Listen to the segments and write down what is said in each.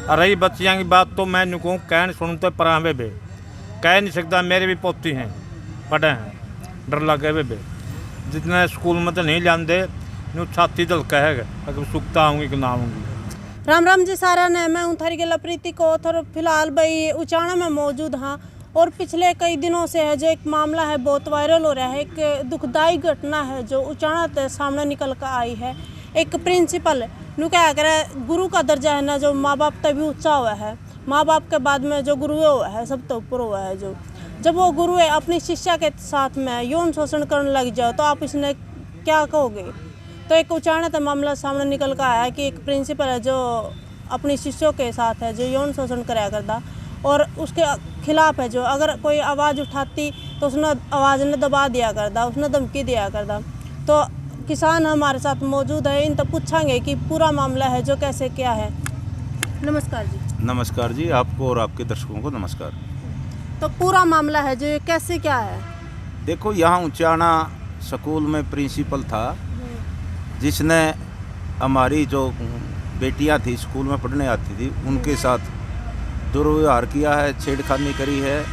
रही बच्चियाँ की बात तो मैं कहूँ कह नहीं सुनते परावे बे कह नहीं सकता। मेरे भी पोती हैं पढ़े हैं डर लगे बे जितने स्कूल में तो नहीं जाते न्यू छाती दलका है अगर सुखता आऊँगी कि ना आऊँगी। राम राम जी सारा ने मैं हूँ थारी गला प्रीति को थोड़ा फिलहाल भाई उचाना में मौजूद हाँ। और पिछले कई दिनों से है जो एक मामला है बहुत वायरल हो रहा है। एक दुखदाई घटना है जो उचाना सामने निकल कर आई है। एक प्रिंसिपल नु क्या करे गुरु का दर्जा है ना जो माँ बाप तभी ऊंचा हुआ है। माँ बाप के बाद में जो गुरु हुआ है सब तो ऊपर हुआ है। जो जब वो गुरु है अपनी शिष्या के साथ में यौन शोषण करने लग जाओ तो आप इसने क्या कहोगे। तो एक उचाना मामला सामने निकल कर आया कि एक प्रिंसिपल है जो अपनी शिष्यों के साथ है जो यौन शोषण कराया करता और उसके खिलाफ है जो अगर कोई आवाज़ उठाती तो उसने आवाज़ ने दबा दिया करता, उसने धमकी दिया करता। तो किसान हमारे साथ मौजूद है, इन तो पूछेंगे कि पूरा मामला है जो कैसे क्या है। नमस्कार जी। नमस्कार जी, आपको और आपके दर्शकों को नमस्कार। तो पूरा मामला है जो कैसे क्या है। देखो, यहाँ उचाना स्कूल में प्रिंसिपल था जिसने हमारी जो बेटियां थी स्कूल में पढ़ने आती थी उनके साथ दुर्व्यवहार किया है, छेड़खानी करी है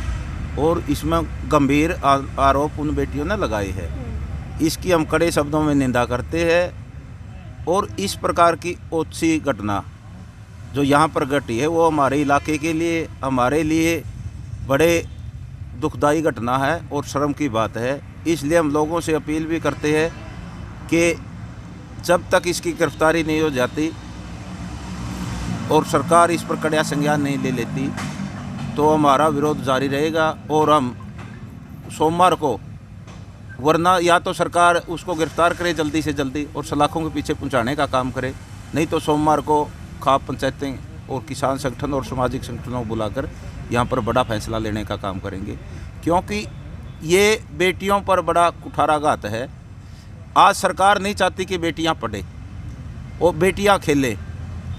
और इसमें गंभीर आरोप उन बेटियों ने लगाए हैं। इसकी हम कड़े शब्दों में निंदा करते हैं और इस प्रकार की ओछी घटना जो यहाँ पर घटी है वो हमारे इलाके के लिए, हमारे लिए बड़े दुखदाई घटना है और शर्म की बात है। इसलिए हम लोगों से अपील भी करते हैं कि जब तक इसकी गिरफ्तारी नहीं हो जाती और सरकार इस पर कड़ा संज्ञान नहीं ले लेती तो हमारा विरोध जारी रहेगा। और हम सोमवार को, वरना या तो सरकार उसको गिरफ्तार करे जल्दी से जल्दी और सलाखों के पीछे पहुंचाने का काम करे, नहीं तो सोमवार को खाप पंचायतें और किसान संगठन और सामाजिक संगठनों को बुलाकर यहाँ पर बड़ा फैसला लेने का काम करेंगे। क्योंकि ये बेटियों पर बड़ा कुठाराघात है। आज सरकार नहीं चाहती कि बेटियाँ पढ़े और बेटियाँ खेलें।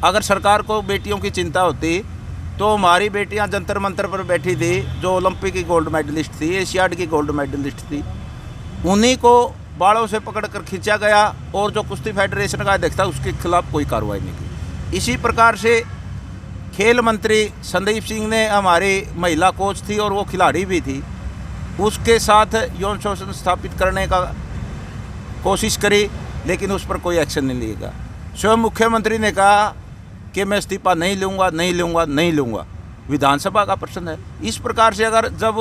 अगर सरकार को बेटियों की चिंता होती तो हमारी बेटियां जंतर मंतर पर बैठी थी जो ओलंपिक की गोल्ड मेडलिस्ट थी, एशियाड की गोल्ड मेडलिस्ट थी, उन्हीं को बालों से पकड़कर खींचा गया और जो कुश्ती फेडरेशन का अध्यक्ष था उसके खिलाफ कोई कार्रवाई नहीं की। इसी प्रकार से खेल मंत्री संदीप सिंह ने, हमारी महिला कोच थी और वो खिलाड़ी भी थी, उसके साथ यौन शोषण स्थापित करने का कोशिश करी लेकिन उस पर कोई एक्शन नहीं लिएगा। स्वयं मुख्यमंत्री ने कहा कि मैं इस्तीफा नहीं लूँगा। विधानसभा का प्रश्न है। इस प्रकार से अगर जब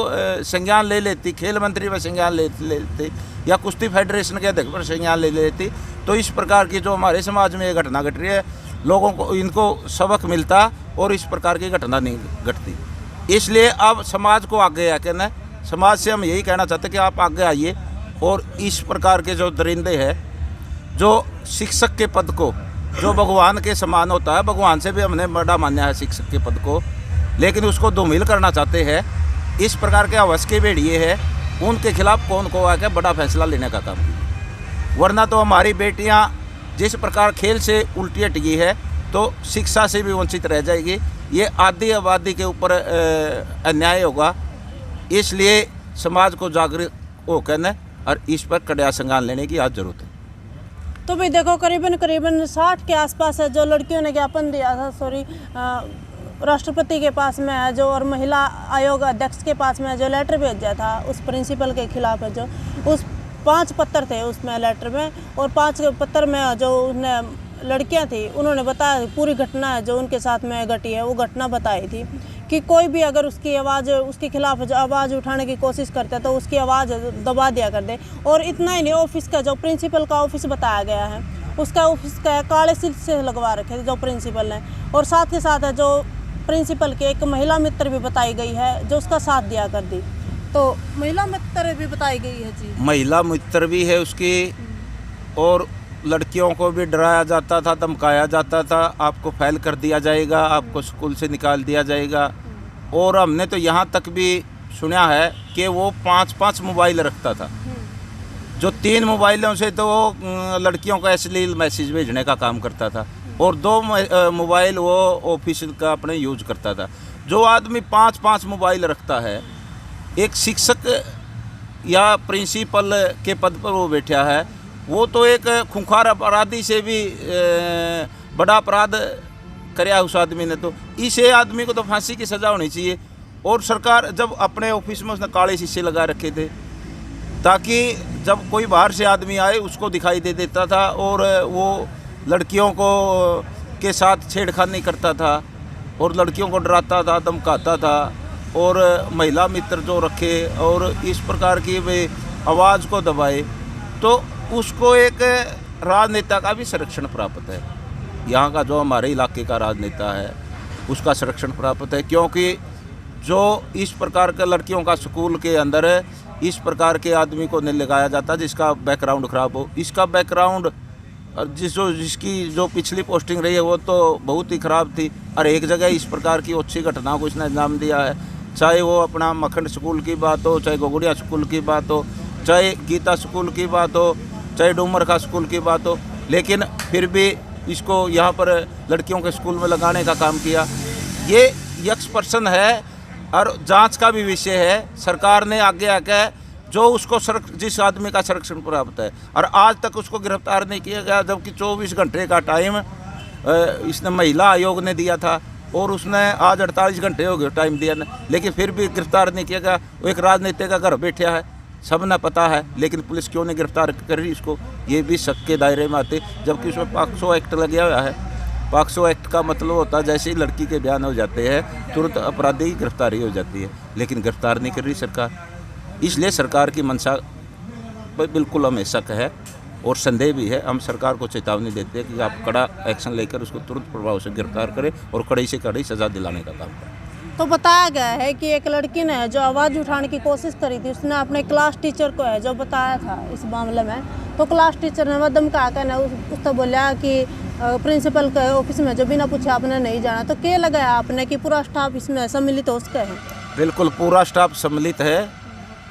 संज्ञान ले लेती, खेल मंत्री पर संज्ञान ले लेती या कुश्ती फेडरेशन के अध्यक्ष पर संज्ञान ले लेती तो इस प्रकार की जो हमारे समाज में ये घटना घट रही है लोगों को इनको सबक मिलता और इस प्रकार की घटना नहीं घटती। इसलिए अब समाज को आगे आके न, समाज से हम यही कहना चाहते हैं कि आप आगे आइए और इस प्रकार के जो दरिंदे हैं, जो शिक्षक के पद को जो भगवान के समान होता है, भगवान से भी हमने बड़ा माना है शिक्षक के पद को, लेकिन उसको धूमिल करना चाहते हैं, इस प्रकार के हवस के भेड़िए हैं, उनके खिलाफ कौन को आके बड़ा फैसला लेने का काम कीजिए। वरना तो हमारी बेटियां जिस प्रकार खेल से उल्टी हट गई है तो शिक्षा से भी वंचित रह जाएगी। ये आधी आबादी के ऊपर अन्याय होगा। इसलिए समाज को जागरूक होकर न और इस पर कड़ा संज्ञान लेने की आज जरूरत है। तो भी देखो करीबन 60 के आसपास है जो लड़कियों ने ज्ञापन दिया था राष्ट्रपति के पास में है जो, और महिला आयोग अध्यक्ष के पास में जो लेटर भेजा था उस प्रिंसिपल के खिलाफ है जो, उस 5 पत्र थे उसमें लेटर में, और 5 पत्र में जो उन्हें लड़कियां थी उन्होंने बताया पूरी घटना है जो उनके साथ में घटी है वो घटना बताई थी कि कोई भी अगर उसकी आवाज़ उसके खिलाफ जो आवाज़ उठाने की कोशिश करता है तो उसकी आवाज़ दबा दिया कर दे। और इतना ही नहीं, ऑफिस का जो प्रिंसिपल का ऑफिस बताया गया है उसका ऑफिस का काले सिल से लगवा रखे थे जो प्रिंसिपल ने, और साथ के साथ है जो प्रिंसिपल की एक महिला मित्र भी बताई गई है जो उसका साथ दिया कर दी। तो महिला मित्र भी बताई गई है जी, महिला मित्र भी है उसकी, और लड़कियों को भी डराया जाता था, धमकाया जाता था, आपको फेल कर दिया जाएगा, आपको स्कूल से निकाल दिया जाएगा। और हमने तो यहाँ तक भी सुना है कि वो 5-5 मोबाइल रखता था, जो 3 मोबाइलों से तो वो लड़कियों को अश्लील मैसेज भेजने का काम करता था और 2 मोबाइल वो ऑफिस का अपने यूज करता था। जो आदमी 5-5 मोबाइल रखता है, एक शिक्षक या प्रिंसिपल के पद पर वो बैठा है, वो तो एक खूंखार अपराधी से भी बड़ा अपराध कराया उस आदमी ने, तो इस आदमी को तो फांसी की सज़ा होनी चाहिए। और सरकार जब अपने ऑफिस में उसने काले शीशे लगा रखे थे ताकि जब कोई बाहर से आदमी आए उसको दिखाई दे देता था, और वो लड़कियों को के साथ छेड़खानी करता था और लड़कियों को डराता था, धमकाता था, और महिला मित्र जो रखे और इस प्रकार की वे आवाज़ को दबाए, तो उसको एक राजनेता का भी संरक्षण प्राप्त है। यहाँ का जो हमारे इलाके का राजनेता है उसका संरक्षण प्राप्त है, क्योंकि जो इस प्रकार के लड़कियों का स्कूल के अंदर इस प्रकार के आदमी को नहीं लगाया जाता जिसका बैकग्राउंड ख़राब हो। इसका बैकग्राउंड जिसकी जो पिछली पोस्टिंग रही है वो तो बहुत ही ख़राब थी, और एक जगह इस प्रकार की अच्छी घटना को इसने अंजाम दिया है, चाहे वो अपना मखंड स्कूल की बात हो, चाहे गोगड़िया स्कूल की बात हो, चाहे गीता स्कूल की बात हो, चाहे डूमर का स्कूल की बात हो, लेकिन फिर भी इसको यहाँ पर लड़कियों के स्कूल में लगाने का काम किया। ये यक्ष पर्सन है और जांच का भी विषय है। सरकार ने आगे आकर जो उसको जिस आदमी का संरक्षण प्राप्त है, और आज तक उसको गिरफ्तार नहीं किया गया, जबकि 24 घंटे का टाइम इसने महिला आयोग ने दिया था, और उसने आज 48 घंटे हो गए टाइम दिया, लेकिन फिर भी गिरफ्तार नहीं किया गया। वो एक राजनीति का घर बैठा है, सब न पता है, लेकिन पुलिस क्यों नहीं गिरफ्तार कर रही इसको, ये भी शक के दायरे में आते। जबकि उसमें पॉक्सो एक्ट लगा हुआ है। पॉक्सो एक्ट का मतलब होता है जैसे ही लड़की के बयान हो जाते हैं तुरंत अपराधी की गिरफ्तारी हो जाती है, लेकिन गिरफ्तार नहीं कर रही सरकार। इसलिए सरकार की मंशा पर बिल्कुल हमें शक है और संदेह भी है। हम सरकार को चेतावनी देते हैं कि आप कड़ा एक्शन लेकर उसको तुरंत प्रभाव से गिरफ्तार करें और कड़ी से कड़ी सज़ा दिलाने का काम करें। तो बताया गया है कि एक लड़की ने जो आवाज़ उठाने की कोशिश करी थी, उसने अपने क्लास टीचर को है जो बताया था इस मामले में, तो क्लास टीचर ने वह धमका कर उसको बोला कि प्रिंसिपल के ऑफिस में जो बिना पूछे आपने नहीं जाना। तो क्या लगाया आपने कि पूरा स्टाफ इसमें सम्मिलित हो उसका है? बिल्कुल पूरा स्टाफ सम्मिलित है।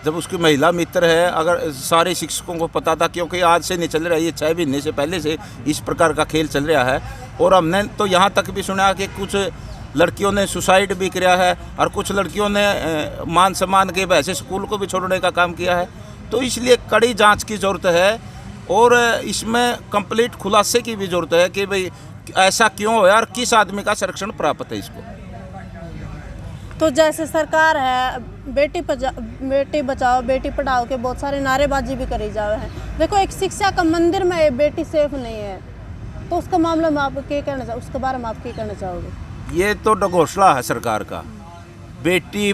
जब उसकी महिला मित्र है, अगर सारे शिक्षकों को पता था, क्योंकि आज से नहीं चल रहा है, ये 6 महीने से पहले से इस प्रकार का खेल चल रहा है। और हमने तो यहाँ तक भी सुना कि कुछ लड़कियों ने सुसाइड भी किया है और कुछ लड़कियों ने मान सम्मान के वैसे स्कूल को भी छोड़ने का काम किया है। तो इसलिए कड़ी जांच की ज़रूरत है और इसमें कंप्लीट खुलासे की भी ज़रूरत है कि भाई ऐसा क्यों हो और किस आदमी का संरक्षण प्राप्त है इसको। तो जैसे सरकार है बेटी बचाओ बेटी पढ़ाओ के बहुत सारे नारेबाजी भी करी जावे हैं। देखो एक शिक्षा का मंदिर में बेटी सेफ नहीं है, तो उसका मामला में आप क्या कहना चाहोगे, उसके बारे में आप क्या कहना चाहोगे? ये तो घोषणा है सरकार का, बेटी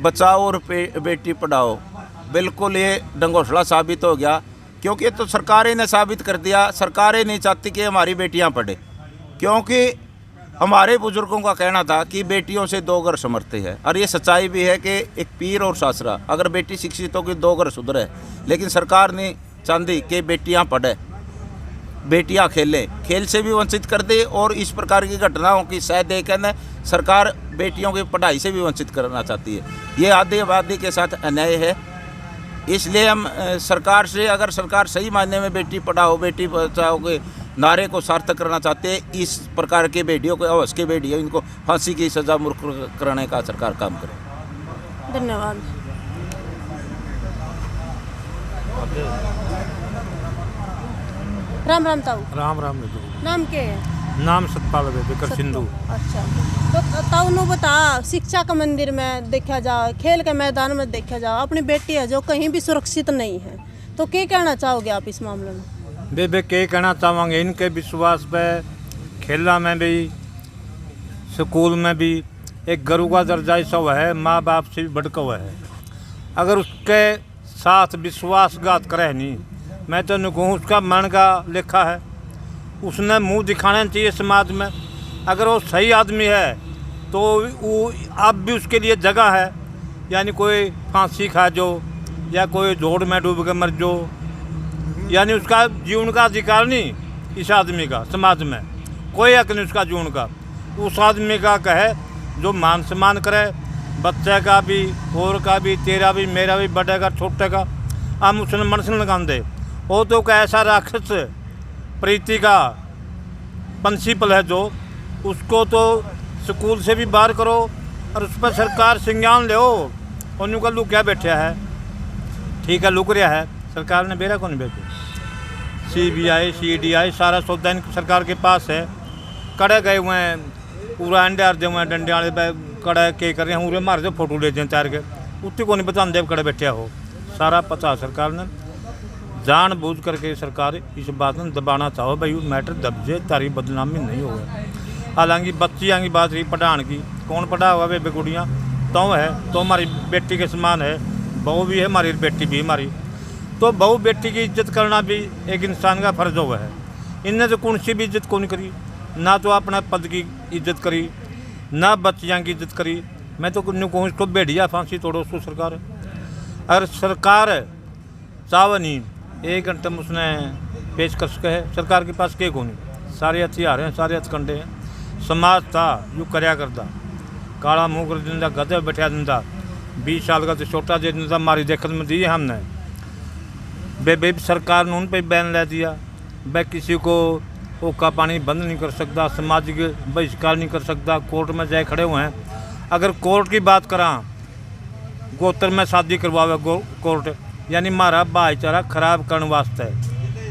बचाओ और बेटी पढ़ाओ। बिल्कुल ये घोषणा साबित हो गया, क्योंकि ये तो सरकारें ने साबित कर दिया। सरकारें नहीं चाहती कि हमारी बेटियां पढ़े, क्योंकि हमारे बुजुर्गों का कहना था कि बेटियों से 2 घर संवरते हैं। और ये सच्चाई भी है कि एक पीर और सासरा, अगर बेटी शिक्षित होगी 2 घर सुधरे। लेकिन सरकार ने चाहती कि बेटियां पढ़े, बेटियां खेलें, खेल से भी वंचित कर दे। और इस प्रकार की घटनाओं की सह देकर सरकार बेटियों की पढ़ाई से भी वंचित करना चाहती है। ये आधी आबादी के साथ अन्याय है। इसलिए हम सरकार से, अगर सरकार सही मायने में बेटी पढ़ाओ बेटी बचाओ के नारे को सार्थक करना चाहते हैं, इस प्रकार के बेटियों को अवश्य के बेटियों इनको फांसी की सज़ा मुकर्रर कराने का सरकार काम करे। धन्यवाद। राम राम ताऊ। राम राम। नाम क्या है? नाम सतपाल बेकर सिंधु। अच्छा, तो ताऊ नो बता, शिक्षा का मंदिर में देखा जाओ, खेल के मैदान में देखा जाओ, अपनी बेटी है जो कहीं भी सुरक्षित नहीं है, तो क्या कहना चाहोगे आप इस मामले में? बे क्या कहना चाहेंगे, इनके विश्वास पे खेला में भी स्कूल में भी एक गुरु का दर्जा ऐसा हुआ है, माँ बाप से भी बढ़का हुआ है। अगर उसके साथ विश्वासघात करे नहीं, मैं तो नहीं कहूँ उसका मन का लेखा है, उसने मुंह दिखाना चाहिए समाज में। अगर वो सही आदमी है तो वो अब भी उसके लिए जगह है, यानी कोई फांसी खा जो या कोई जोड़ में डूब के मर जो, यानी उसका जीवन का अधिकार नहीं इस आदमी का, समाज में कोई हक नहीं उसका जीवन का। उस आदमी का कहे जो मान सम्मान करे, बच्चे का भी और का भी, तेरा भी मेरा भी, बड़े का छोटे का, हम उसने मन से लगा दे। वो तो ऐसा राक्षस प्रीति का प्रिंसिपल है जो, उसको तो स्कूल से भी बाहर करो और उस पर सरकार संज्ञान ले। उनका लुक क्या बैठा है, ठीक है लुक रहा है, सरकार ने बेरा कौन बैठे। CBI CDI सारा सौदा सरकार के पास है, कड़े गए हुए हैं पूरा एंडर दे हुए डंडे वाले कड़े के कर रहे हैं, उरे मार दे फोटो ले दें तैर के, उत्ते को नहीं बताते कड़े बैठे हो। सारा पता सरकार ने जानबूझ करके सरकार इस बात में दबाना चाहो भाई मैटर दब जाए, तारी बदनामी नहीं होगा। हालांकि बच्चियाँ की बात रही पढ़ाने की, कौन पढ़ा हुआ बेबे गुड़ियाँ तो है, तो हमारी बेटी के समान है, बहू भी है हमारी, बेटी भी हमारी, तो बहू बेटी की इज्जत करना भी एक इंसान का फर्ज हुआ है। इनने तो कौन सी भी इज्जत कौन करी, ना तो अपना पद की इज्जत करी, ना बच्चियाँ की इज्जत करी। मैं तो कहूँ इसको भेड़िया फांसी तोड़ो उसको सरकार। अगर सरकार चाव नहीं 1 घंटे में उसने पेश कर सके है, सरकार के पास के को नहीं, सारे हथियार हैं, सारे हथकंडे हैं। समाज था यू करया करता, काला मुँह कर दिंदा, गधे बैठा दिंदा, 20 साल का तो छोटा दे दिंदा, हमारी देखत में दी है हमने। बे सरकार ने उन पर बैन ले दिया, वह किसी को ओका पानी बंद नहीं कर सकता, सामाजिक बहिष्कार नहीं कर सकता, कोर्ट में जाए खड़े हुए हैं। अगर कोर्ट की बात करा, गोत्र में शादी करवावे कोर्ट, यानी हमारा भाईचारा खराब करने वास्ते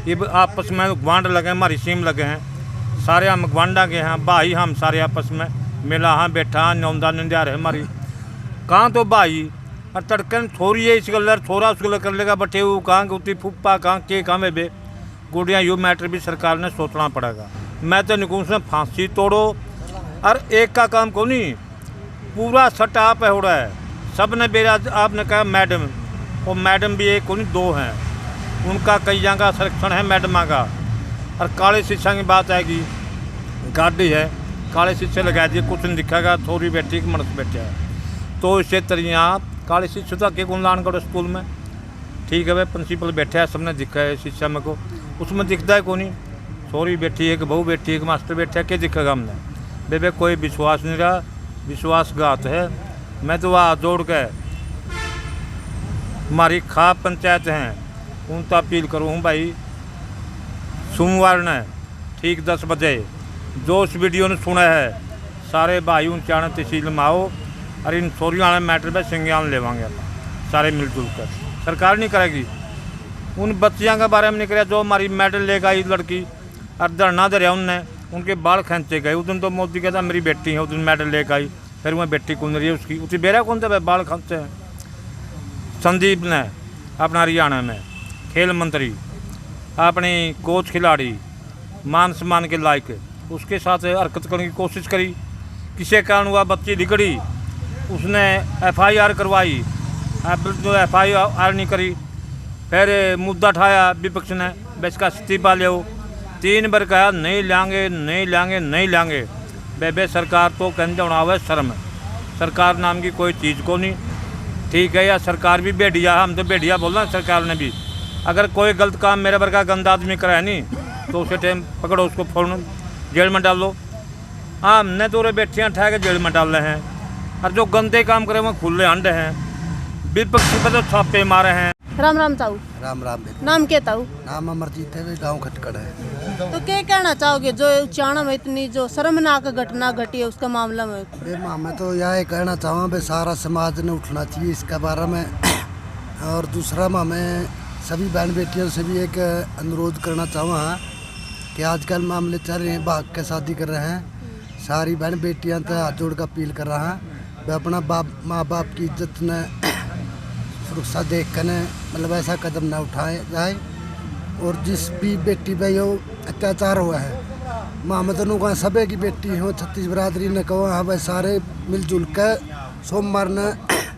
ये आपस में गवांड लगे, हमारी सीम लगे हैं, सारे हम गवांडा के हैं भाई, हम सारे आपस में मिला हाँ बैठा हाँ नौंदा नंदियार है हमारी, कहाँ तो भाई और तड़कन छोरी है इस गलर छोरा उस गलर कर लेगा बटे वो कहाँ उठी फुप्पा कहाँ के कहाँ में बे गुड़ियाँ यू मैटर भी सरकार ने सोचना पड़ेगा। मैं तो निकुंज में फांसी तोड़ो और एक का काम को नहीं, पूरा सटाप हो रहा है। सब ने मेरा आपने कहा मैडम, वो मैडम भी एक को नहीं 2 हैं, उनका कई जगह का संरक्षण है मैडमा का। और काले शीशा की बात आएगी, गाड़ी है काले शीशे लगा दिए, कुछ नहीं दिखेगा, थोड़ी बैठी एक मर्द बैठा है। तो इसे तरिया काले शीशे तो के गुणलान करो स्कूल में, ठीक है भाई प्रिंसिपल बैठा है, सबने दिखा है शीशा में को, उसमें दिखता है कौन, छोरी बैठी है, एक बहू बैठी है, एक मास्टर बैठा है, क्या दिखेगा हमने। बेबे कोई विश्वास नहीं रहा, विश्वासघात है। मैं तो वहाँ जोड़ के हमारी खाप पंचायत हैं उनका अपील करूँ भाई, सोमवार ने ठीक 10 बजे जो इस वीडियो ने सुना है सारे भाई ऊँचाने तहसील में आओ और इन छोरियों वाले मैटर पर संज्ञान लेवांगे अपन सारे मिलजुल कर। सरकार नहीं करेगी, उन बच्चियों के बारे में नहीं करे जो हमारी मेडल लेकर आई लड़की और धरना धरिया उनने, उनके बाल खींचे गए। उस दिन तो मोदी कहता मेरी बेटी है, उस दिन मेडल लेकर आई, फिर वह बेटी कौन रही है उसकी, उसी बेरा कौन थे बाल खींचते हैं। संदीप ने अपना हरियाणा में खेल मंत्री, अपनी कोच खिलाड़ी मान सम्मान के लायक, उसके साथ हरकत करने की कोशिश करी, किसी कारण हुआ बच्ची लिगड़ी, उसने FIR करवाई, अब जो FIR नहीं करी, फिर मुद्दा उठाया विपक्ष ने, बस का इस्तीफा ले 3 बार कहा नहीं लाएंगे नहीं लाएंगे नहीं लाएंगे। बेबे सरकार तो कहते उड़ावे शर्म, सरकार नाम की कोई चीज़ को नहीं, ठीक है। या सरकार भी भेड़िया, हम तो भेड़िया बोल रहे हैं सरकार ने भी। अगर कोई गलत काम मेरे वर्गा गंदा आदमी कराए नहीं तो उसे टाइम पकड़ो, उसको फ़ौरन जेल में डाल दो। हाँ हमने तो रे बेटियाँ उठा के जेल में डाल रहे हैं, और जो गंदे काम करे वो खुले अंडे हैं, विपक्ष पर तो छापे मारे हैं। राम राम ताऊ। राम राम बेटा। नाम क्या ताऊ? नाम अमरजीत है, गांव खटकड़ है। तो क्या कहना चाहोगे जो उचाना में इतनी जो शर्मनाक घटना घटी है उसका मामला में? बे माँ मैं तो यह कहना चाहूँ बे सारा समाज ने उठना चाहिए इसके बारे में। और दूसरा माँ मैं सभी बहन बेटियों से भी एक अनुरोध करना चाहूँ कि आजकल मामले चल रहे हैं, भाग के शादी कर रहे हैं, सारी बहन बेटियाँ तो हाथ जोड़ कर अपील कर रहा है वे अपना माँ बाप की इज्जत ने सुरक्षा देख कर मतलब ऐसा कदम ना उठाए जाए। और जिस भी बेटी पे यो अत्याचार हुआ है, मोहम्मद का सभी की बेटी हो, छत्तीस बरादरी ने कहो हाँ भाई सारे मिलजुल कर सोमवार ने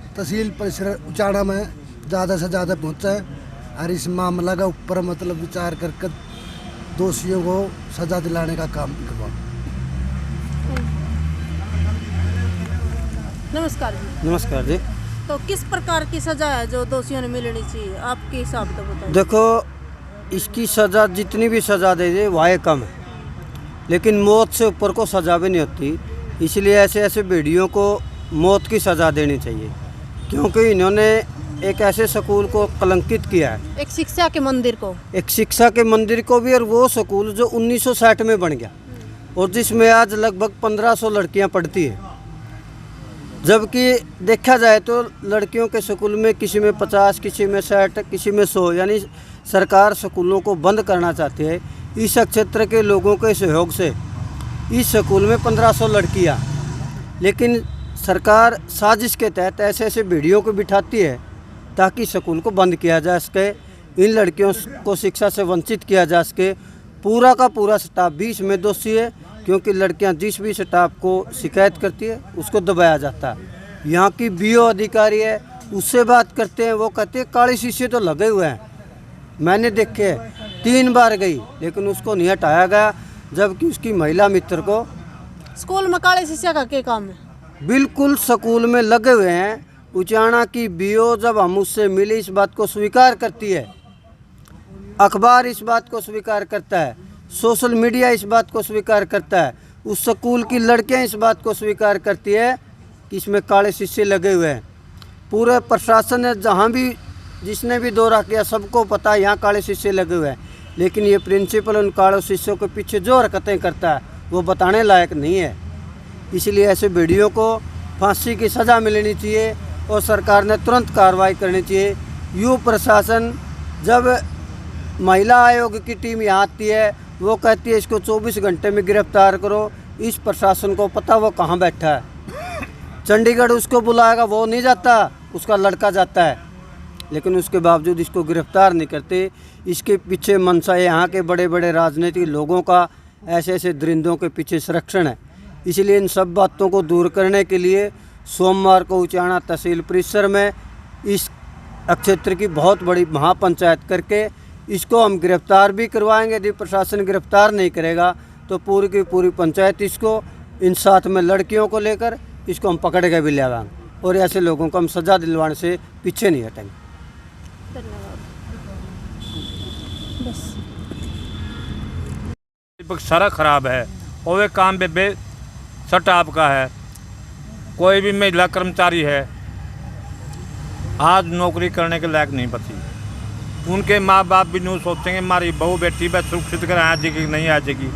तहसील परिसर उचाना में ज़्यादा से ज़्यादा पहुँचे और इस मामला का ऊपर मतलब विचार करके दोषियों को सज़ा दिलाने का काम करवाओ। नमस्कार जी। नमस्कार जी। तो किस प्रकार की सजा है जो दोषियों ने मिलनी चाहिए आपके हिसाब से बताइए? देखो इसकी सज़ा जितनी भी सज़ा दे दे वह कम है, लेकिन मौत से ऊपर को सज़ा भी नहीं होती, इसलिए ऐसे ऐसे भेड़ियों को मौत की सज़ा देनी चाहिए, क्योंकि इन्होंने एक ऐसे स्कूल को कलंकित किया है, एक शिक्षा के मंदिर को, एक शिक्षा के मंदिर को भी, और वो स्कूल जो 1960 में बन गया और जिसमें आज लगभग 1500 लड़कियां पढ़ती हैं। जबकि देखा जाए तो लड़कियों के स्कूल में किसी में 50, किसी में 60, किसी में 100, यानी सरकार स्कूलों को बंद करना चाहती है। इस क्षेत्र के लोगों के सहयोग से इस स्कूल में 1500 लड़कियाँ, लेकिन सरकार साजिश के तहत ऐसे ऐसे वीडियो को बिठाती है ताकि स्कूल को बंद किया जा सके, इन लड़कियों को शिक्षा से वंचित किया जा सके। पूरा का पूरा स्टाफ भी इसमें दोषी है, क्योंकि लड़कियां जिस भी स्टाफ को शिकायत करती है उसको दबाया जाता है। यहाँ की बीओ अधिकारी है, उससे बात करते हैं, वो कहते हैं काले शीशे तो लगे हुए हैं। मैंने देखे 3 बार गई लेकिन उसको नहीं हटाया गया, जबकि उसकी महिला मित्र को स्कूल में काले शीशे का क्या काम है? बिल्कुल स्कूल में लगे हुए हैं। उचाना की बीओ जब हम उससे मिले इस बात को स्वीकार करती है, अखबार इस बात को स्वीकार करता है, सोशल मीडिया इस बात को स्वीकार करता है, उस स्कूल की लड़कियां इस बात को स्वीकार करती है कि इसमें काले शीशे लगे हुए हैं। पूरे प्रशासन ने जहां भी जिसने भी दौरा किया सबको पता है यहाँ काले शीशे लगे हुए हैं, लेकिन ये प्रिंसिपल उन काले शीशों के पीछे जो हरकतें करता है वो बताने लायक नहीं है। इसलिए ऐसे वीडियो को फांसी की सज़ा मिलनी चाहिए और सरकार ने तुरंत कार्रवाई करनी चाहिए। यूँ प्रशासन जब महिला आयोग की टीम यहाँ आती है वो कहती है इसको 24 घंटे में गिरफ्तार करो, इस प्रशासन को पता वो कहाँ बैठा है। चंडीगढ़ उसको बुलाएगा वो नहीं जाता, उसका लड़का जाता है, लेकिन उसके बावजूद इसको गिरफ्तार नहीं करते। इसके पीछे मंशा यहाँ के बड़े बड़े राजनीतिक लोगों का ऐसे ऐसे दरिंदों के पीछे संरक्षण है। इसलिए इन सब बातों को दूर करने के लिए सोमवार को उचाना तहसील परिसर में इस क्षेत्र की बहुत बड़ी महापंचायत करके इसको हम गिरफ्तार भी करवाएंगे। यदि प्रशासन गिरफ्तार नहीं करेगा तो पूरी की पूरी पंचायत इसको इन साथ में लड़कियों को लेकर इसको हम पकड़ के भी ले आएंगे और ऐसे लोगों को हम सज़ा दिलवाने से पीछे नहीं हटेंगे। धन्यवाद। बस विपक्ष सारा खराब है और वे काम बे स्टाफ का है। कोई भी महिला कर्मचारी है आज नौकरी करने के लायक नहीं बची। उनके माँ बाप भी नहीं सोचेंगे हमारी बहू बेटी बस सुरक्षित कर आ जाएगी नहीं आ जाएगी।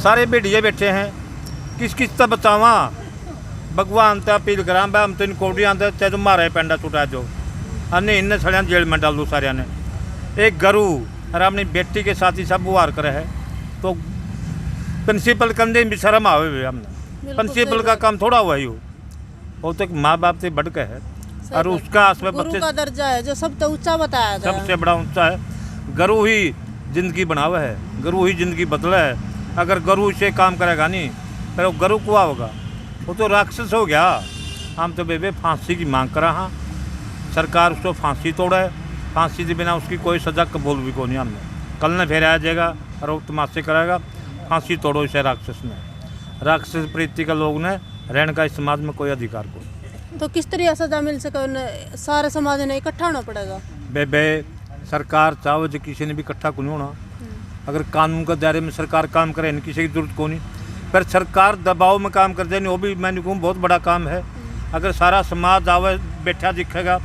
सारे बेटिए बैठे हैं, किस किस तक बचावा। भगवान तो अपील करा भाई हम तो इन कोड़ी आते चाहे तो मारे पेंडा छुटा जो अन्य इन सड़िया जेल में डाल दो सारिया ने। एक गरू और अपनी बेटी के साथ ही सब व्यवहार करे है तो प्रिंसिपल कंधे भी शर्म आवे। हमने प्रिंसिपल का काम थोड़ा हुआ ही हो, वो तो माँ बाप से बढ़ के है और उसका आसपास गुरु का दर्जा है जो सबसे ऊंचा बताया गया है। सबसे बड़ा ऊंचा है। गुरु ही जिंदगी बनावे है, गुरु ही जिंदगी बदले है। अगर गुरु से काम करेगा नहीं फिर वो गुरु कुआ होगा, वो तो राक्षस हो गया। हम तो बेबे फांसी की मांग करा हाँ, सरकार उसको फांसी तोड़े, फांसी के बिना उसकी कोई सजा कबूल भी को नहीं। हमने कल ने फिर आ जाएगा और वो तमाशे कराएगा, फांसी तोड़ो इसे राक्षस ने। राक्षस प्रीति का लोग ने रहने का इस समाज में कोई अधिकार को। तो किस तरह सजा मिल सके? सारे समाज ने इकट्ठा होना पड़ेगा। बेबे सरकार चाहो जो किसी ने भी इकट्ठा को नहीं होना। अगर कानून के दायरे में सरकार काम करे नहीं किसी की जरूरत को नहीं, पर सरकार दबाव में काम कर दे नहीं वो भी मैंने कहूँ बहुत बड़ा काम है। अगर सारा समाज आवे बैठा दिखेगा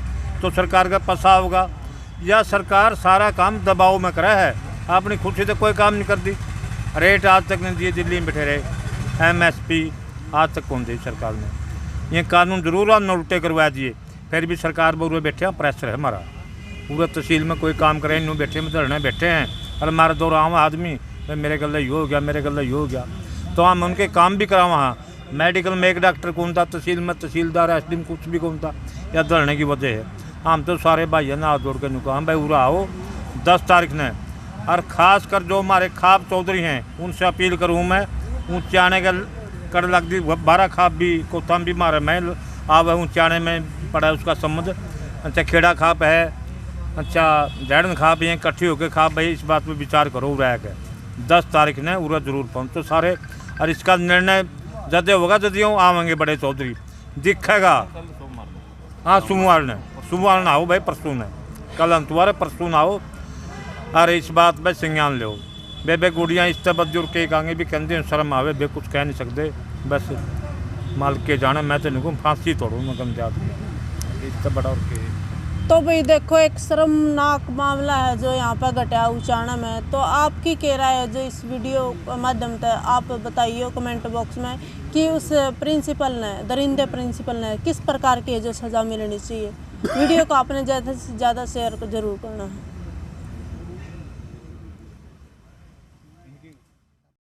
तो सरकार का पसा होगा। या सरकार सारा काम दबाव में करे है, अपनी खुशी से कोई काम नहीं कर दी। रेट आज तक नहीं दिए, दिल्ली में बैठे रहे। MSP आज तक कौन दी सरकार ने। ये कानून जरूर हमने उल्टे करवा दिए, फिर भी सरकार बोल बैठे हैं। प्रेशर है हमारा, पूरा तहसील में कोई काम करे नहीं बैठे में धरने बैठे हैं। और हमारा दो आम आदमी भाई मेरे गला ये हो गया, मेरे गला ये हो गया, तो हम उनके काम भी करावा। हाँ मेडिकल में एक डॉक्टर कौन था, तहसील में तहसीलदार SDM कुछ भी कौन था, या धरने की वजह है। हम तो सारे भाई है ना हाथ जोड़ के नुका भाई उरा आओ 10 तारीख ने। और ख़ास कर जो हमारे खाब चौधरी हैं उनसे अपील करूँ मैं, ऊँचाने का कर लग दी 12 खाब भी कोथम भी मारे मैं आवे ऊँचाने में पड़ा है उसका संबंध। अच्छा खेड़ा खाप है, अच्छा जैडन खाप है, इकट्ठी होकर खाप भाई इस बात पे विचार करो रह के 10 तारीख ने उरा जरूर पहुँचो सारे। और इसका निर्णय जदे होगा जदियों आवेंगे बड़े चौधरी दिखेगा। हाँ सोमवार ना आओ भाई, परसों ने कल अंतवार परसों ना आओ। और इस बात पर संज्ञान लो। बेबे गुड़ियाँ इस तरह बदजुर के आगे भी कहते शर्म आवे, बे कुछ कह नहीं सकते, बस माल के जाना। मैं तो नहीं फांसी तोड़ूँ मैं गंदे आदमी इस तरह बड़ा और के। तो भाई देखो एक शर्मनाक मामला है जो यहाँ पर घटा उचाना में। तो आपकी क्या राय है जो इस वीडियो के माध्यम से आप बताइए कमेंट बॉक्स में कि उस प्रिंसिपल ने, दरिंदे प्रिंसिपल ने किस प्रकार की जो सज़ा मिलनी चाहिए। वीडियो को आपने ज़्यादा से ज़्यादा शेयर जरूर करना है।